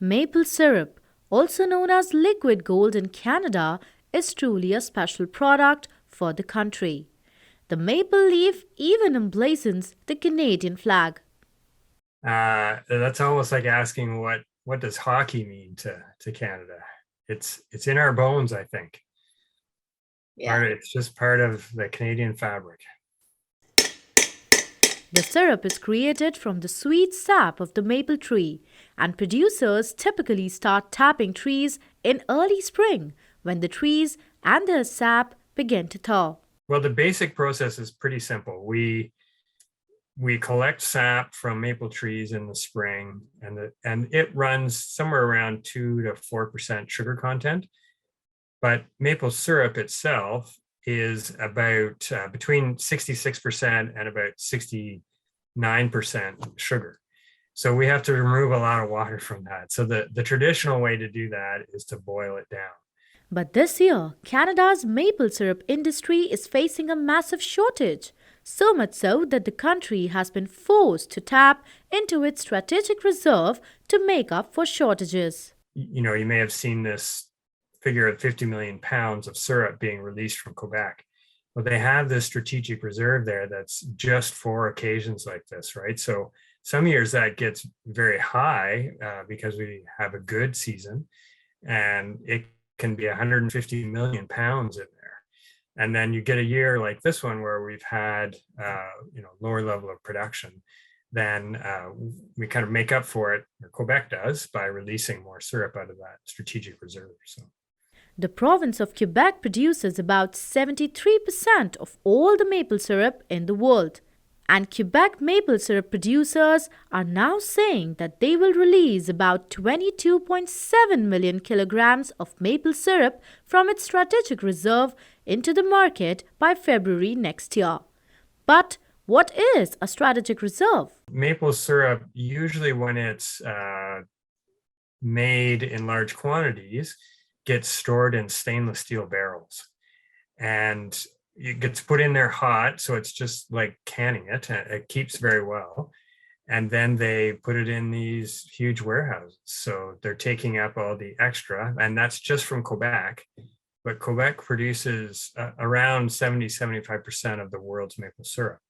Maple syrup, also known as liquid gold in Canada, is truly a special product for the country. The maple leaf even emblazons the Canadian flag. That's almost like asking what does hockey mean to Canada? It's in our bones, I think. Yeah. It's just part of the Canadian fabric. The syrup is created from the sweet sap of the maple tree, and producers typically start tapping trees in early spring when the trees and their sap begin to thaw. Well, the basic process is pretty simple. We collect sap from maple trees in the spring, and it runs somewhere around 2 to 4% sugar content. But maple syrup itself is about between 66% and about 69% sugar. So we have to remove a lot of water from that. So the traditional way to do that is to boil it down. But this year, Canada's maple syrup industry is facing a massive shortage, so much so that the country has been forced to tap into its strategic reserve to make up for shortages. You may have seen this figure of 50 million pounds of syrup being released from Quebec. Well, they have this strategic reserve there that's just for occasions like this, right? So some years that gets very high because we have a good season, and it can be 150 million pounds in there. And then you get a year like this one where we've had lower level of production. Then we kind of make up for it, or Quebec does, by releasing more syrup out of that strategic reserve. So The province of Quebec produces about 73% of all the maple syrup in the world. And Quebec maple syrup producers are now saying that they will release about 22.7 million kilograms of maple syrup from its strategic reserve into the market by February next year. But what is a strategic reserve? maple syrup, usually when it's made in large quantities, gets stored in stainless steel barrels. And it gets put in there hot, so it's just like canning it. It keeps very well. And then they put it in these huge warehouses. So they're taking up all the extra, and that's just from Quebec. But Quebec produces around 75% of the world's maple syrup.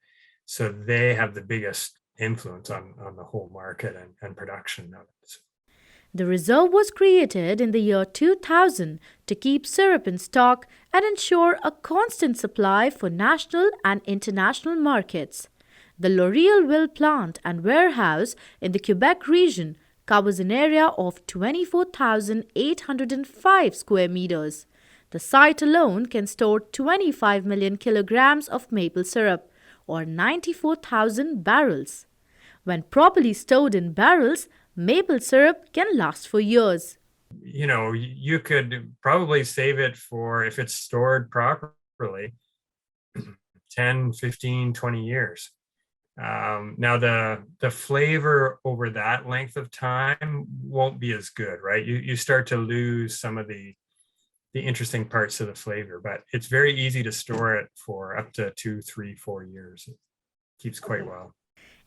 So they have the biggest influence on the whole market and production of it. The reserve was created in the year 2000 to keep syrup in stock and ensure a constant supply for national and international markets. The Laurierville plant and warehouse in the Quebec region covers an area of 24,805 square meters. The site alone can store 25 million kilograms of maple syrup, or 94,000 barrels. When properly stored in barrels, maple syrup can last for years. You could probably save it for, if it's stored properly, 10, 15, 20 years. Now the flavor over that length of time won't be as good, right? You start to lose some of the interesting parts of the flavor, but it's very easy to store it for up to 2, 3, 4 years. It keeps quite well.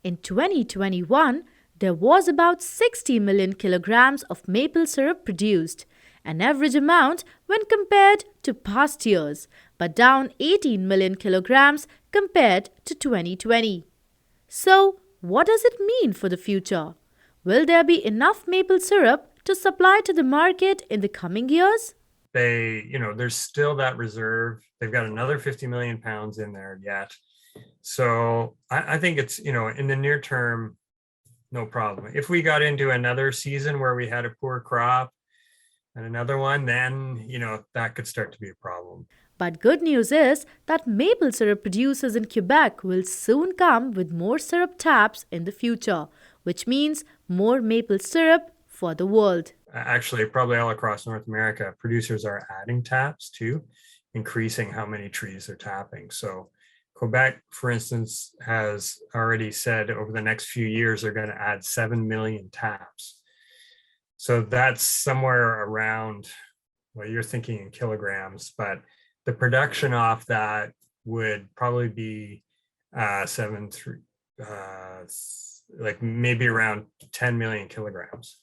In 2021, there was about 60 million kilograms of maple syrup produced, an average amount when compared to past years, but down 18 million kilograms compared to 2020. So, what does it mean for the future? Will there be enough maple syrup to supply to the market in the coming years? There's still that reserve. They've got another 50 million pounds in there yet. So I think it's, in the near term, no problem. If we got into another season where we had a poor crop and another one, then, that could start to be a problem. But good news is that maple syrup producers in Quebec will soon come with more syrup taps in the future, which means more maple syrup for the world. Actually, probably all across North America, producers are adding taps too, increasing how many trees they're tapping. So Quebec, for instance, has already said over the next few years they're going to add 7 million taps. So that's somewhere around, well, you're thinking in kilograms, but the production off that would probably be like maybe around 10 million kilograms.